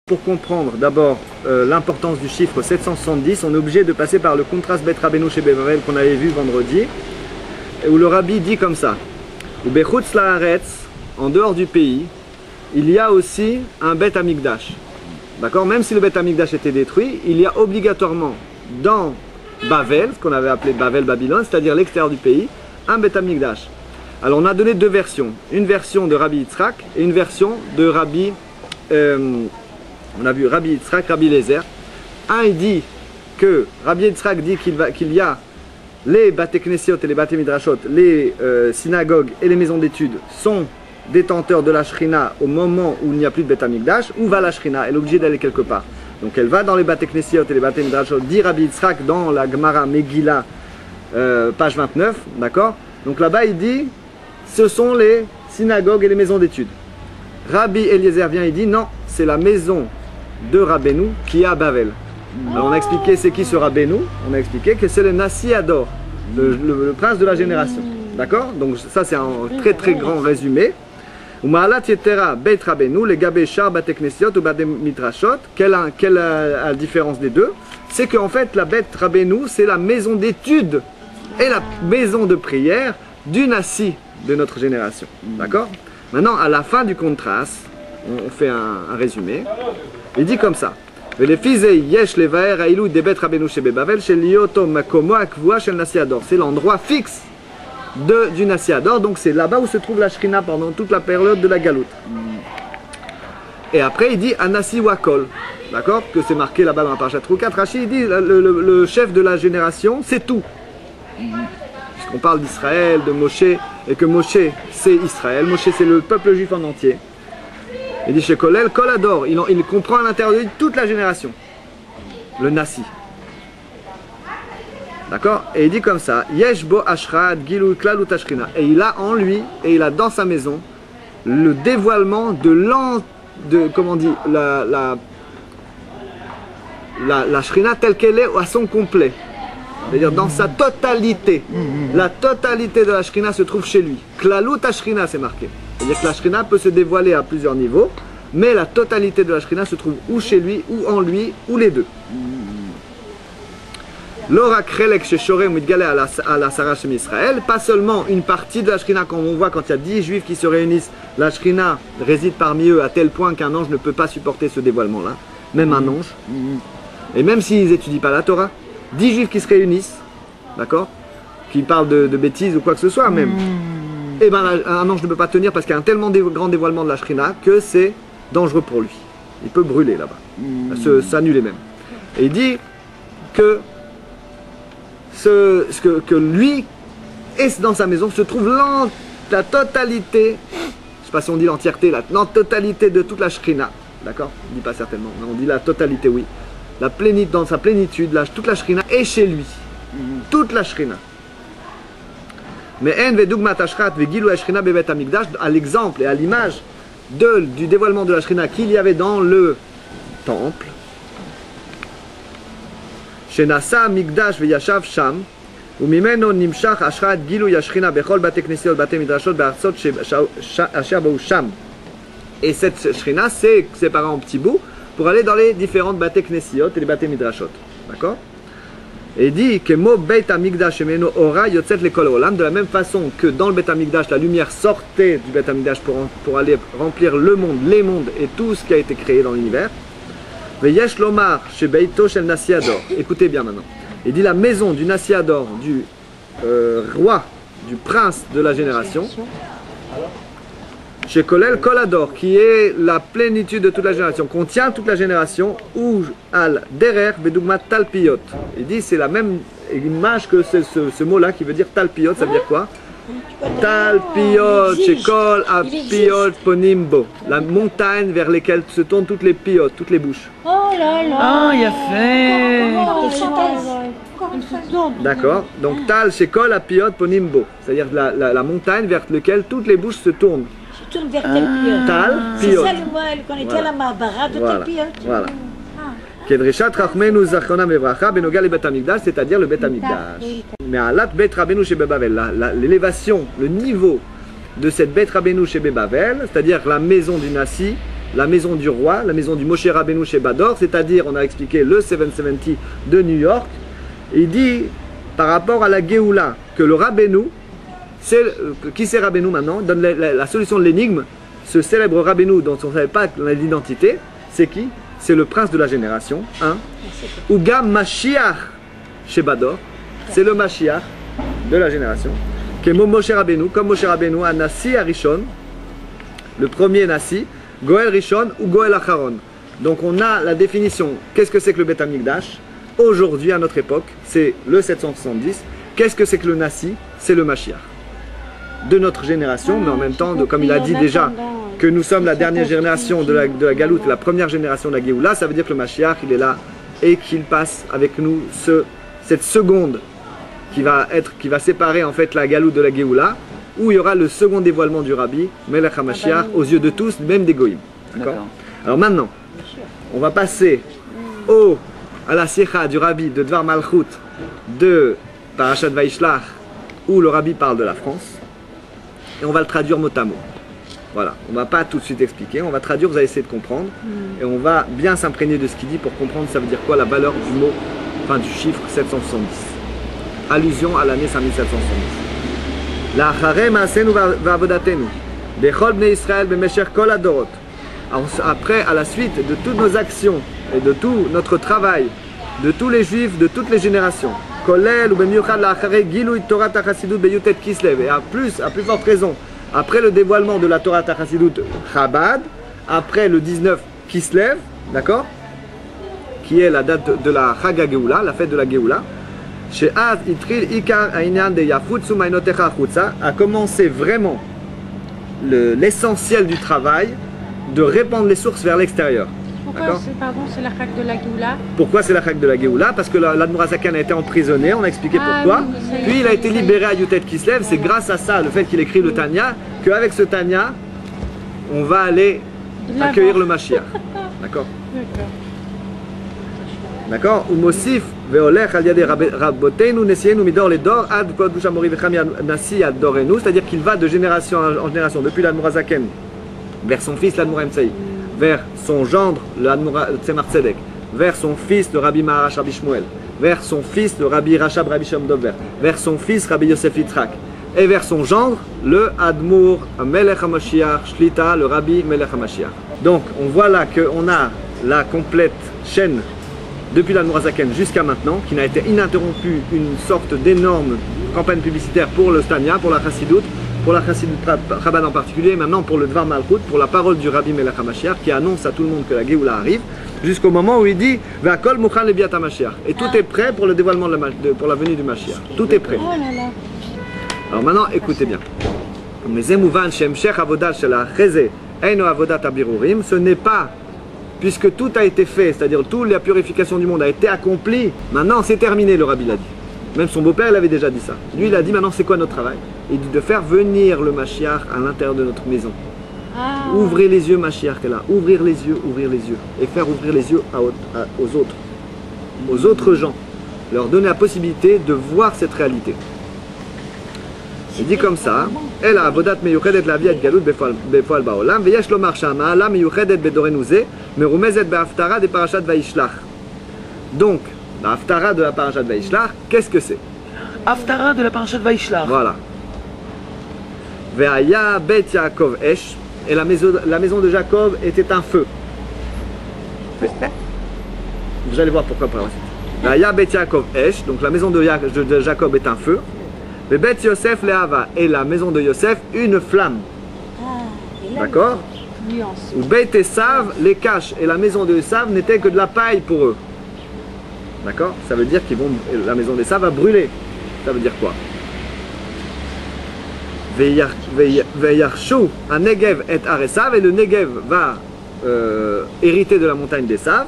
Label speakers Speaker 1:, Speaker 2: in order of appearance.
Speaker 1: Pour comprendre d'abord l'importance du chiffre 770, on est obligé de passer par le contraste Bet Rabbeinu chez Bebavel qu'on avait vu vendredi, où le rabbi dit comme ça: ou Bechutz Laaretz, en dehors du pays, il y a aussi un Bet Hamikdash. D'accord? Même si le Bet Hamikdash était détruit, il y a obligatoirement dans Bavel, ce qu'on avait appelé Bavel Babylone, c'est-à-dire l'extérieur du pays, un Bet Hamikdash. Alors on a donné deux versions, une version de Rabbi Yitzhak et une version de Rabbi on a vu Rabbi Yitzhak, Rabbi Eliezer. Un il dit que Rabbi Yitzhak dit qu'il y a les Bate Knesiot et les Bate Midrashot, les synagogues et les maisons d'études sont détenteurs de la Shrina au moment où il n'y a plus de Bet Hamikdash. Où va la Shrina? Elle est obligée d'aller quelque part. Donc elle va dans les Bate Knesiot et les Bate Midrashot, dit Rabbi Yitzhak dans la Gemara Megillah, page 29, d'accord? Donc là-bas il dit ce sont les synagogues et les maisons d'études. Rabbi Eliezer vient et dit non, c'est la maison de Rabbeinu qui est à Bavel. Alors on a expliqué c'est qui ce Rabbeinu, on a expliqué que c'est le Nassi Ador, le prince de la génération. D'accord? Donc ça c'est un très très grand résumé. U'ma'alat yetera Beit Rabbeinu, les Gabé Shar Bate Knesiot ou Bate Midrashot. Quelle est la différence des deux? C'est qu'en fait la Beit Rabbeinu c'est la maison d'études et la maison de prière du Nassi de notre génération. D'accord? Maintenant à la fin du contraste, on fait un résumé. Il dit comme ça: c'est l'endroit fixe du Nassi Ador, donc c'est là-bas où se trouve la Shrina pendant toute la période de la Galoute. Et après il dit Anassi Wakol, d'accord, que c'est marqué là-bas dans la Parashat Rukat. Rashi il dit le chef de la génération c'est tout. Puisqu'on parle d'Israël, de Moshe, et que Moshe c'est Israël, Moshe c'est le peuple juif en entier. Il dit chez Kolel, Kolador, il comprend à l'intérieur de toute la génération, le Nassi. D'accord? Et il dit comme ça: Yeshbo Ashrad Gilul Klalut Ashrina. Et il a en lui, et il a dans sa maison, le dévoilement comment on dit, la Shrina telle qu'elle est à son complet. C'est-à-dire dans sa totalité. La totalité de la Shrina se trouve chez lui. Klalut Ashrina c'est marqué. C'est-à-dire que la Shrina peut se dévoiler à plusieurs niveaux, mais la totalité de la Shrina se trouve ou chez lui, ou en lui, ou les deux. L'ora krelek sheshorem mitgale à la Sarah Shem Israël, pas seulement une partie de la Shrina, comme on voit quand il y a 10 juifs qui se réunissent, la Shrina réside parmi eux à tel point qu'un ange ne peut pas supporter ce dévoilement-là, même un ange. Et même s'ils n'étudient pas la Torah, 10 juifs qui se réunissent, d'accord, qui parlent de bêtises ou quoi que ce soit même, et ben un ange ne peut pas tenir parce qu'il y a un tellement grand dévoilement de la Shrina que c'est dangereux pour lui. Il peut brûler là-bas, s'annuler même. Et il dit que que lui et dans sa maison se trouve la totalité, je ne sais pas si on dit l'entièreté, la totalité de toute la Shrina, d'accord? On ne dit pas certainement, mais on dit la totalité, oui. Dans sa plénitude, toute la Shrina est chez lui. Toute la Shrina. Mais à l'exemple et à l'image du dévoilement de la Shrina qu'il y avait dans le temple, Shenasa Migdash veyashav sham, umimeno nimshach ashrat gilu yashchina bechol bate knesiot bate midrashot be'artzot asher ba'u sham. Et cette Shrina c'est séparée en petits bouts pour aller dans les différentes bate knesiot et les bate midrashot. D'accord? Et il dit que mo beit hamikdash emeno ora yotzet lekol olam, de la même façon que dans le beit hamikdash la lumière sortait du beit hamikdash pour aller remplir le monde, les mondes et tout ce qui a été créé dans l'univers. Veyesh lomar chez beito shel Nassi Ador. Écoutez bien maintenant. Il dit la maison du Nassi Ador, du roi, du prince de la génération. Chez Kolel Kolador, qui est la plénitude de toute la génération, contient toute la génération, ou al derer bedugmat talpiyot. Il dit c'est la même image que ce mot-là qui veut dire talpiyot, ça veut dire quoi? Talpiyot, chez Kol apiyot ponimbo, la montagne vers laquelle se tournent toutes les piyot, toutes les bouches.
Speaker 2: Oh là là!
Speaker 3: Oh, il a fait!
Speaker 1: D'accord, donc Tal chez Kol apiyot ponimbo, c'est-à-dire la montagne vers laquelle toutes les bouches se tournent.
Speaker 2: Tourne vers tel piot.
Speaker 1: Tal,
Speaker 2: C'est
Speaker 1: piot.
Speaker 2: ça le mot qu'on était à la Mahbara de tel piot.
Speaker 1: Voilà. Kedreshat Rachmenu Zachona Mevracha Benoga le Bet Hamikdash, c'est-à-dire le Bet Hamikdash. Mais à l'at Bet Rabbeinu chez Bebavel, l'élévation, le niveau de cette Bet Rabbeinu chez Bebavel, c'est-à-dire la maison du Nassi, la maison du roi, la maison du Moshe Rabbeinu chez Bador, c'est-à-dire, on a expliqué le 770 de New York. Il dit, par rapport à la Géoula, que le Rabbeinu, qui c'est Rabbeinu maintenant, donne la solution de l'énigme. Ce célèbre Rabbeinu dont on ne savait pas l'identité, c'est qui? C'est le prince de la génération, hein? Ugam Mashiach chez Bador, c'est le Mashiach de la génération. Moshe Rabbeinu, comme Moshe Rabbeinu, a Nassi Arishon, le premier Nassi, Goel Rishon ou Goel Acharon. Donc on a la définition, qu'est-ce que c'est que le Beth Amikdash? Aujourd'hui, à notre époque, c'est le 770. Qu'est-ce que c'est que le Nassi? C'est le Mashiach de notre génération, mais en même temps, comme il a dit déjà, que nous sommes la dernière génération de la Galoute, la première génération de la Géoula, ça veut dire que le Mashiach, il est là et qu'il passe avec nous cette seconde qui va séparer en fait la Galoute de la Géoula, où il y aura le second dévoilement du Rabbi, Melech HaMashiach, aux yeux de tous, même des Goïm. D'accord. Alors maintenant, on va passer à la Sikha du Rabbi de Dvar Malchut de Parashat Vaishlach, où le Rabbi parle de la France, et on va le traduire mot à mot. Voilà, on ne va pas tout de suite expliquer, on va traduire, vous allez essayer de comprendre, et on va bien s'imprégner de ce qu'il dit pour comprendre ça veut dire quoi la valeur du mot, enfin du chiffre 770. Allusion à l'année 5770. La Acharem Asenu Vavodatenu, Bechol Bnei Israël Bemesher Kol Adorot. Après, à la suite de toutes nos actions et de tout notre travail, de tous les juifs, de toutes les générations, Kolel ou Bemiuchad la Acharei Gilui Torah Tachasidut Beyutet Kislev, et à plus forte raison, après le dévoilement de la Torah Tachasidut Chabad, après le 19 Kislev, d'accord, qui est la date de la Chag Geoula, la fête de la Geoula, She'az Itril Ikar Ainyan de Yafutsu Mainotecha Chutza, a commencé vraiment l'essentiel du travail de répandre les sources vers l'extérieur.
Speaker 3: Pourquoi c'est la Chag de la Géoula?
Speaker 1: Pourquoi c'est la Chag de la Géoula? Parce que l'Admour Hazakan a été emprisonné, on a expliqué pourquoi.
Speaker 3: Oui,
Speaker 1: puis il a été libéré à Yutet Kislev, c'est grâce à ça, le fait qu'il écrit le Tanya, qu'avec ce Tanya, on va aller accueillir le Mashiach. D'accord? D'accord? Ou Mosif, Veolech, Al Yadeh Rabboteinu, Nesienu, Midor, Ledor, Ad Kod Bushamori, Vechami, Nasi, Adorenu, c'est-à-dire qu'il va de génération en génération, depuis l'Admour Hazaken, vers son fils, l'Admour Emtsei, vers son gendre, le Tzemar Tzedek, vers son fils, le Rabbi Maharash Rabbi Shmuel, vers son fils, le Rabbi Rachab Rabbi Shem Dover, vers son fils, Rabbi Yosef Yitzhak, et vers son gendre, le Admour Melech HaMashiach Shlita, le Rabbi Melech HaMashiach. Donc, on voit là qu'on a la complète chaîne depuis l'Admour Hazaken jusqu'à maintenant, qui n'a été ininterrompue, une sorte d'énorme campagne publicitaire pour le Stania, pour la Chassidut, pour la Chassidut Chabad en particulier, maintenant pour le Dvar Malchut, pour la parole du Rabbi Melech HaMashiach, qui annonce à tout le monde que la Géoula arrive, jusqu'au moment où il dit V'akol muchan lebiat HaMashiach. Et tout est prêt pour le dévoilement pour la venue du Mashiach. Tout est prêt.
Speaker 2: Oh là là.
Speaker 1: Alors maintenant, écoutez bien. Ce n'est pas, puisque tout a été fait, c'est-à-dire toute la purification du monde a été accomplie, maintenant c'est terminé, le Rabbi l'a dit. Même son beau-père, il avait déjà dit ça. Lui, il a dit, maintenant, c'est quoi notre travail? Il dit de faire venir le Mashiach à l'intérieur de notre maison. Ouvrez les yeux, Mashiach est là. Ouvrir les yeux. Et faire ouvrir les yeux aux autres gens. Leur donner la possibilité de voir cette réalité. Il dit comme ça, Elle a avodat meyuchedet la viat galut befoal baolam, veyesh lomar shama, la meyuchedet bedorenu ze, merumezet behaftara de parashat Vaishlach. Donc, la haftara de la parashat Vaishlach, qu'est-ce que c'est?
Speaker 4: Haftara de la parashat Vaishlach.
Speaker 1: Voilà. Ve'aya bet Yaakov esh, et la maison de Jacob était un feu. Vous allez voir pourquoi par la suite. Ve'aya bet Yaakov esh, donc la maison de Jacob est un feu. Le Bet Yosef Lehava, et la maison de Yosef, une flamme. D'accord? Ou Bet Esav les cache, et la maison de Esav n'était que de la paille pour eux. D'accord? Ça veut dire la maison d'Esav va brûler. Ça veut dire quoi? Veyarshu, un Negev et Aresav, et le Negev va hériter de la montagne d'Esav.